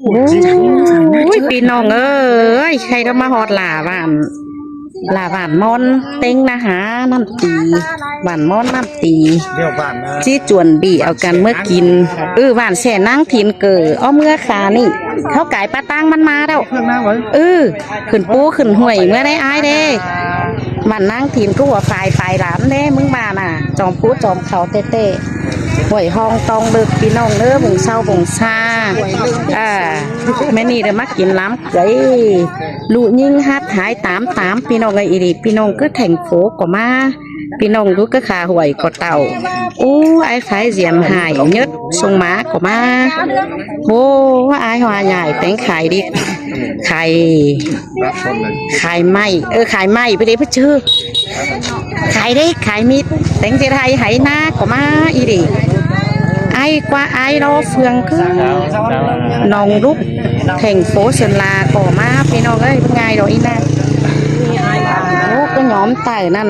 โอ้ยพี่น้องเอ้ยใครก็มาฮอดหล่าบ้านมอนเต็งนะหาน้ำตีบ้านมอนน้ำตีเดี๋ยวบ้านนะจี้จวนบีเอากันเมื่อกินบ้านแช่นั่งทินเกิดอ้อเมื่อขานี่เขาไก่ปลาตั้งมันมาแล้วขึ้นปูขึ้นห่วยเมื่อได้อายเด้บ้านนั่งทินก็หัวฝ่ายหลานเด้มึงบ้านจอมปูจอมเขาเต้ห่วยห้องตองเลิกพี่น้องเด้อบ่งเศร้าบ่งซาแม่นี่เด้อมากินล้ำเกยลูยิ่งฮัดหายตามพี่น้องไอ้อีดิพี่น้องก็แข่งโฟกมาพี่น้องรู้ก็ขาห่วยก็เต่าไอ้ไฟเสียมหายยึดทรงม้าก็มาว่าไอ้หัวใหญ่แต่งไข่ดิไข่ไหมไข่ไหมไปดิเพื่อชื่อไข่ได้ไข่มิดแต่งเจไทยไหหน้าก็มาอีดิไอ้กว่าไอ้รอเฟืองคือน้องลูกแข่งโฟเซนลาก็มาพี่น้องเอ้ยเป็นไงดอกอีน่าก็ย้อมไต่นั่น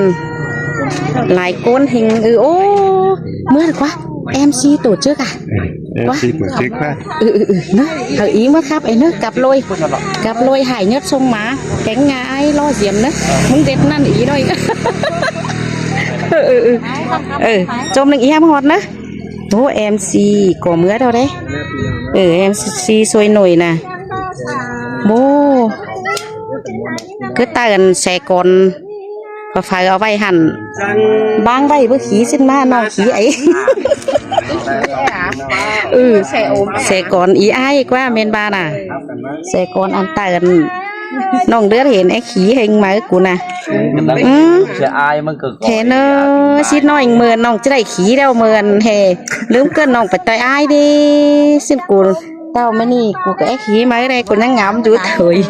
หลายก้นเฮงเมื่อกว่าMC tổ chức à MC tổ chức á nó thử ý mất khắp ấy nước cặp lôi hải nhất sông má cánh ngà ai lo diệm nữa muốn đẹp năn ý thôi trong đừng ý em hot nữa MC có mưa đâu đấy MC sôi nổi nè cứ ta gần xe con và phải ở vay hẳn bang vay với khí xin ma non khí ấy xe con ý ai quá men ba nè xe con ăn ta gần non đứa hiện ấy khí hình mà của nè thế nó xin nói mượn non chứ đầy khí đâu mượn hè lướm cơn non phải tay ai đi xin của tao mới nì của cái khí máy đây của nó ngắm chú thời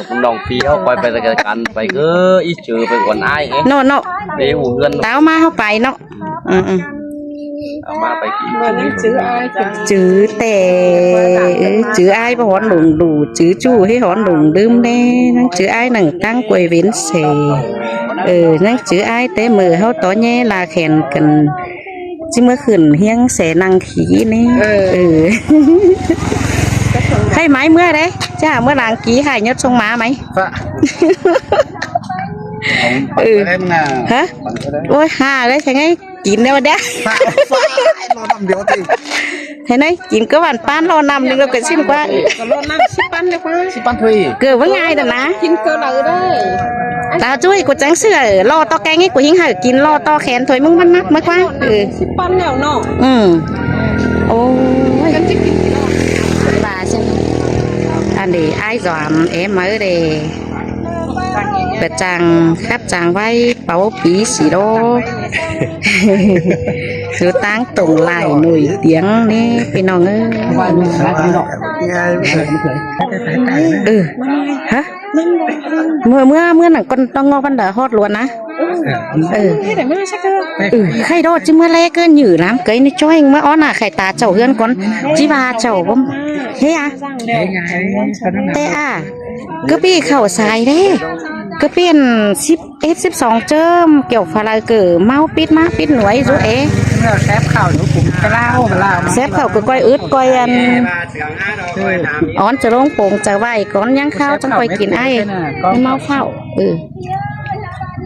cũng đồng phí họ quay về cái cắn phải cứ ít trừ về quần ai ấy nó để hù gần tao ma họ phải nó mà phải chữ tè chữ ai mà hòn đùng đủ chữ chu hay hòn đùng đơm đe năng chữ ai nằng tăng quầy viễn xề năng chữ ai té mờ họ tó nhé là khen cần chứ mới khẩn hiếng xẻ năng khí nè hay máy mưa đấy chả mưa nàng ký hài nhất sông má mày hả ôi hà đấy thằng ấy kín đâu đấy thế này kín có bản pan lo nằm nhưng đâu cần xin qua lo nằm xin pan thuê cửa với ngay rồi ná kín cơ đầu đây tao chui của trắng sữa lo to canh ấy của hiến hở kín lo to khen thôi mưng bắt mắt mới quá xin pan nào nọ ôi bà xem anh để ai dòm em mới để bật chàng khắp chàng vay bảo phí xí đô thứ táng tổng lại nổi tiếng nèพี่น้องเอ้ยhả mưa nặng con to ngon văn đỡ hot luôn á khay đó chứ mưa lê cơ nhử lắm cái nó cho anh mới ó là khai tà chậu hơn con chỉ ba chậu không thế à cứ bị khẩu xài đấy cứ biển F12 chơm kiểu phải là cử mau pít nuối rồi ấy xếp khẩu nó cũng lao xếp khẩu cứ quay ướt quay ăn ón chờ lông bổng chờ vay con nhang khao trong quay kín ai mau khẩu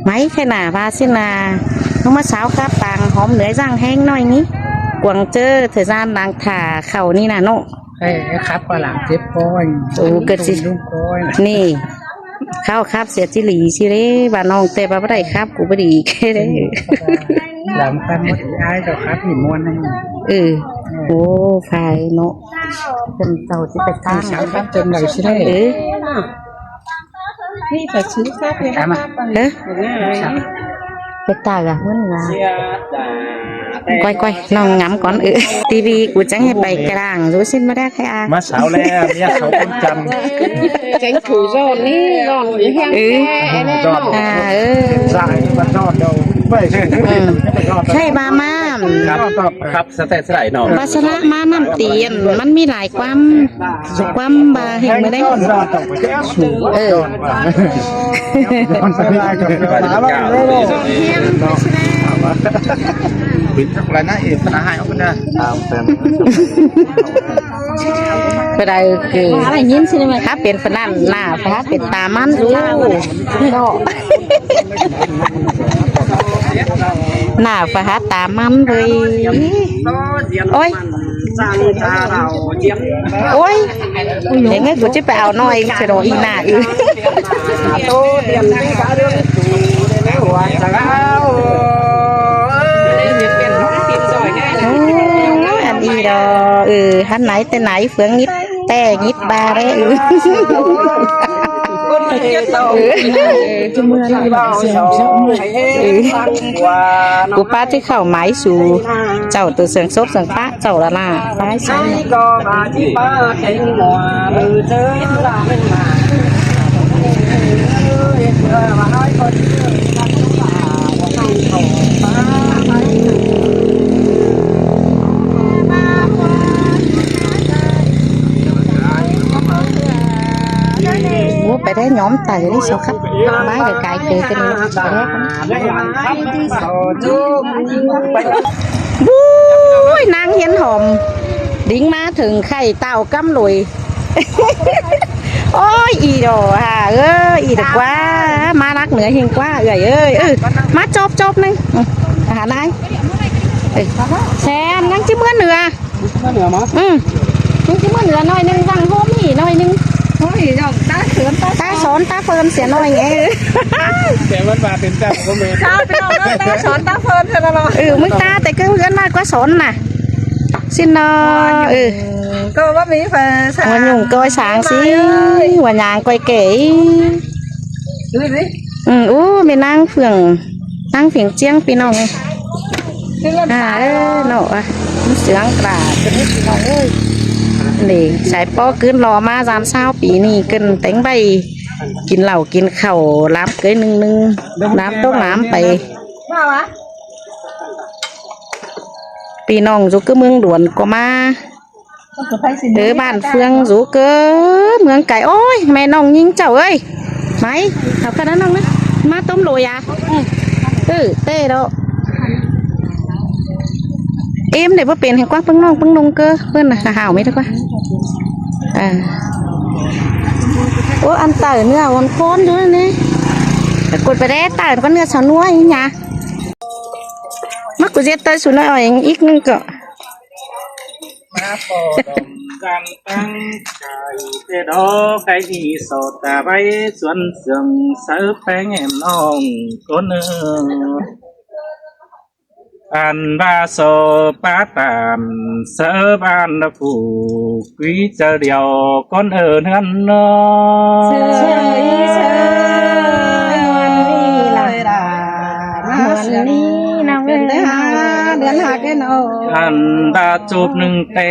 máy thế nào và xin là không mà sáo cáp tàng hóm nưới răng hang nói ní quẳng chơi thời gian đang thả khẩu ni là nộ khắp qua làm tiếp coi cực gì nèข้าวครับเสียจิหลีสิเร่บ้านน้องแต่บ้านบ่ได้ครับกูบ่ดีแค่เด้หลังกันมาอ้ายเจ้าครับหิมวนนั่นโอ้ไฟเนาะเป็นเจ้าที่ไปสร้างครับจนไหนสิได้นี่แต่ชื่อครับเลยไปตากอ่ะมื้อน่ะquayน้องngắm con tivi của trắng hay bày cái đàng rồi xin mà ra khai à má xảo leเนี่ยเขาคนจันtránh thủ giòn ní giòn hangใช่มันนอนเดียวไม่ใช่บามาครับสเตตไหนเนาะบาสระมาน้ำเตียนมันมีหลายความบาเห็นไหมได้ปิดอะไรนะเอกปัญหาให้เอาไปนะ ไปได้คืออะไรยินใช่ไหมถ้าเป็นฝรั่งหน้าถ้าเป็นตามันรู้เนาะหน้าฟ้าตามันเลยโอ้ยโอ้ยเห็นไงกูจะไปเอาหน่อยจะโดนอีหน้าอีกอันนี้ดอหันไหนแต่ไหนเฟืองนิดแต่นิดบาได้กูป้าที่เข้าไม้สู่เจ้าตัวเสียงซบเสียงป้าเจ้าละล่ะป้าใช่ไปได้ย้อมไต่ได้สครับไม้เดี๋ยวกายเจอกันบู๊ยนางเฮียนหอมดิ้งมาถึงไข่เต่ากำลุยโอ้ยอีโดฮ่าอีเด็กว่ามารักเหนือหิงกว่ามาจบนึงหานายแซมนั่งจิ้มเมื่อเหนือนั่งจิ้มเมื่อเหนือหน่อยนึงวังโฮมนี่หน่อยนึงโอ้ยตาเสือนตาสอนตาเฟิร์นเสียหน่อยไงแต่มันมาเป็นแต่ก็ไม่ข้าวไปเอาตาสอนตาเฟิร์นเถอะนะมึงตาแต่ก็เพื่อนมากกว่าสอนน่ะสินเนาะก็ว่ามีแฟนวันยุ่งก้อยสางสิวันยางก้อยเก๋ดูสิมีนั่งเฟื่องเจียงพี่น้องเนาะเสียงกราดเป็นพี่น้องนี่สายป้อขึ้นรอมา30 ปีนี่ขึ้นแต่งใบกินเหล้ากินเข่าล้ำเกยนึงน้ำต้มน้ำไปปีน้องจูก็เมืองด่วนก็มาบ้านเฟืองจูก็เมืองไก่โอ้ยแม่น้องยิงเจ้าเอ้ยไหมเอาขนาดนั้นนะมาต้มโรยเต้แล้ว em để bữa bền hay quá bưng nông cơ bưng là hảo mấy thôi quá ô ăn tỏi nữa ăn khôn nữa nè cộtไปได้ตายก็เนื้อชาวนัวอย่างนี้มักกูจะเตยสุดหน่อยอีกนึงก็มาปอกันตั้งใจเตดอไก่อีสดแต่ใบสวนเสื่องเสือแป้งแอมน้องคนเนื้ออันบาโซปาตามเสือบ้านละผู้กุยเจอเดียวก้นนั่นเนาะอันตาจูบหนึ่งเตะ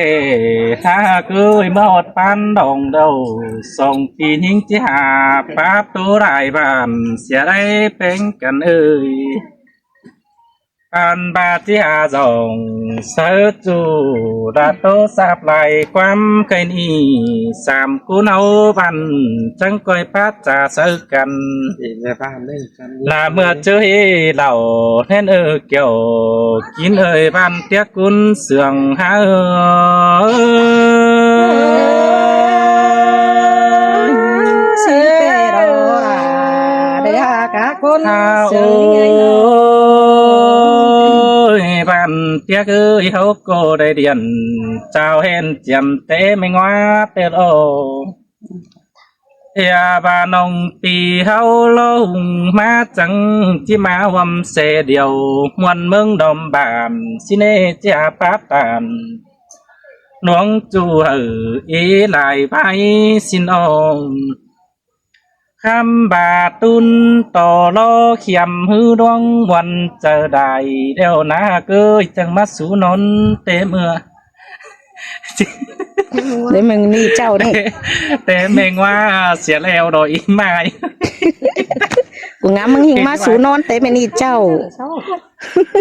หาเกยมาอดปันดองเดาส่งปีนิ่งที่หาป้าตัวไรบ้านเสียได้เป็นกันอันบาที่อาจงเสือจูดาโตสาบไหลความเคยนี่3 กูเอาบันจังก้อยพัดจะเสือกันลาเมื่อเจอเหล่าแน่นเกี่ยวกินบ้านเตี้ยกุนเสื่องหาสิเตโรเดียกะคนเสืบ้านเตี้ยเขาก็ได้เรียนเจ้าเห็นเจียมเตไม่งว่าเตโอบ้านองปีเขาลงมาจังที่มาวำเสเดียวมวนเมืองดอมบานสิเนจ่าป้าตานน้องจูอีหลายไปสินองคำบาตุนต่อโลเขียมหือดวงวันเจอได้เดี๋ยวนาเกยจังมาสู่นนเตเมื่อเดี๋ยวมึงนี่เจ้านี่เตเมงว่าเสียแล้วโดยอีไม้กูงามมึงหิงมาสู่นอนเตไม่นี่เจ้า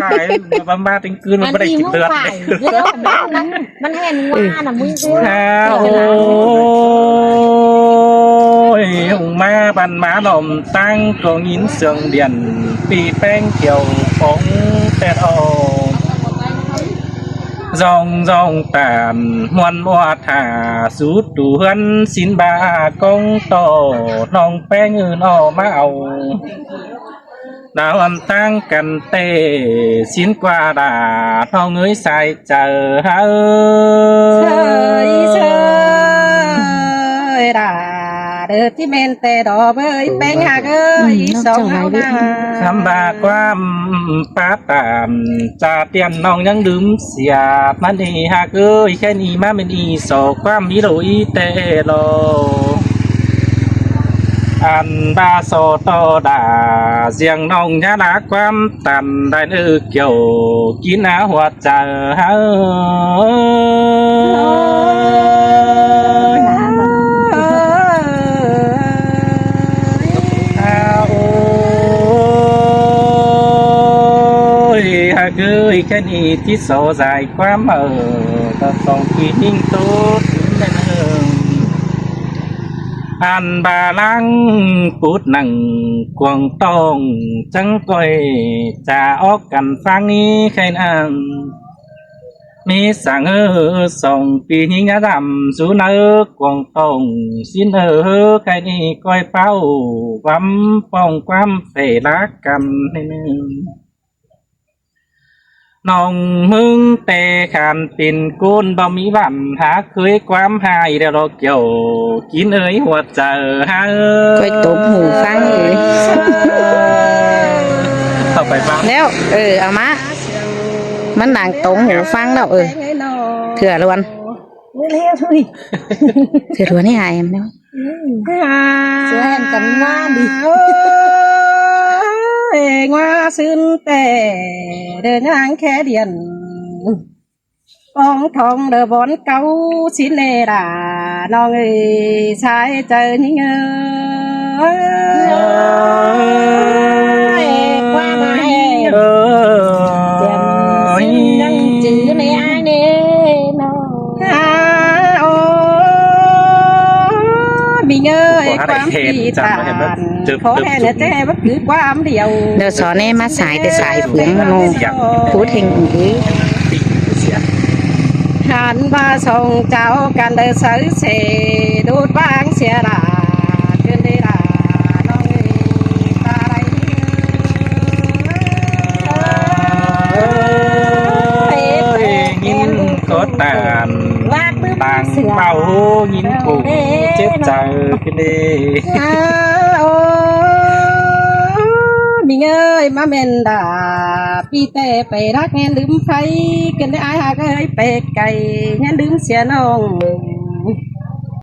ขายบ้าติงคืนมันไม่ได้กินเลือดมันเห็นว่าน่ะมึงซื้อหงมาบันมาหน่อมตั้งกองยินเสืองเดียนปีแป้งเกี่ยวฟงแต่อ dòng tàn muôn hoa thả rút đủ hân xin ba công tổ nong pe như nó mạo đào âm tăng cần tê xin qua đà nó người sai chờ hơ chơi đà đượcที่เมนเตดอเบยแป้งหากเอ้ยสองเอาหน้า คำบาความป้าตามจ่าเตียนน้องยังดื่มเสียมันนี่หากเอ้ยแค่นี้มาไม่ดีสอความมีโรยเตโลอันบาโซโตดาเสียงน้องยาลาความตันได้นึกเกี่ยวกินอาหัวใจเฮาเกยแค่นี้ที่โซใจความก็ต้องกินนิ่งตุ๊ดในเมืองอันบาลังปุดหนังกวงตองจังก้อยจะออกกันฟังนี้ใครนั่งมีสังส่งปีหิงดำสูเนอกวงตองสินใครนี่ก้อยเป้าวัมป้องความเฟรักกันในเมืองน้องมึงเตะขันปิ่นกุนบ่มีวันหาเคยความหายเดี๋ยวเราเกี่ยวกินเอ้ยหัวใจหา ก้อยตบหูฟังเลย เข้าไปบ้าง แล้วเอามามันดังตรงหูฟังแล้วเถื่อล้วน ไม่เลี้ยวทุย เถื่อล้วนให้อายมันแล้ว เสื้อแห่งกันว่าดิว่าซึ้นแต่เดินทางแค่เดียนปองทองเดอบอนเก้าสินเนดาน้องเอ้ยชายเจอนี่เงยว่ามาเองเจ็บสิ้นยังจื้อในอ้ายเน่น้องโอ้มีเงยความปีตานขอแห่เนี่ยแจ้ว่าคือความเดียว เดี๋ยวสอนแน่มาสายแต่สายเฟืองโนพูดเฮงอีก หันว่าส่งเจ้ากันเดินซื้อเสดูดบางเสียดาขึ้นได้ดาน้องเอ้ยตาไรยินก็ตานต่างเป่ายินถูกเจ็บใจกันเลย โอ้มีเงยมาเมนดาปีเตไปรักเงินลืมไฟกันได้อายหากเอ้ยเป็ดไก่เงินลืมเสียน้อง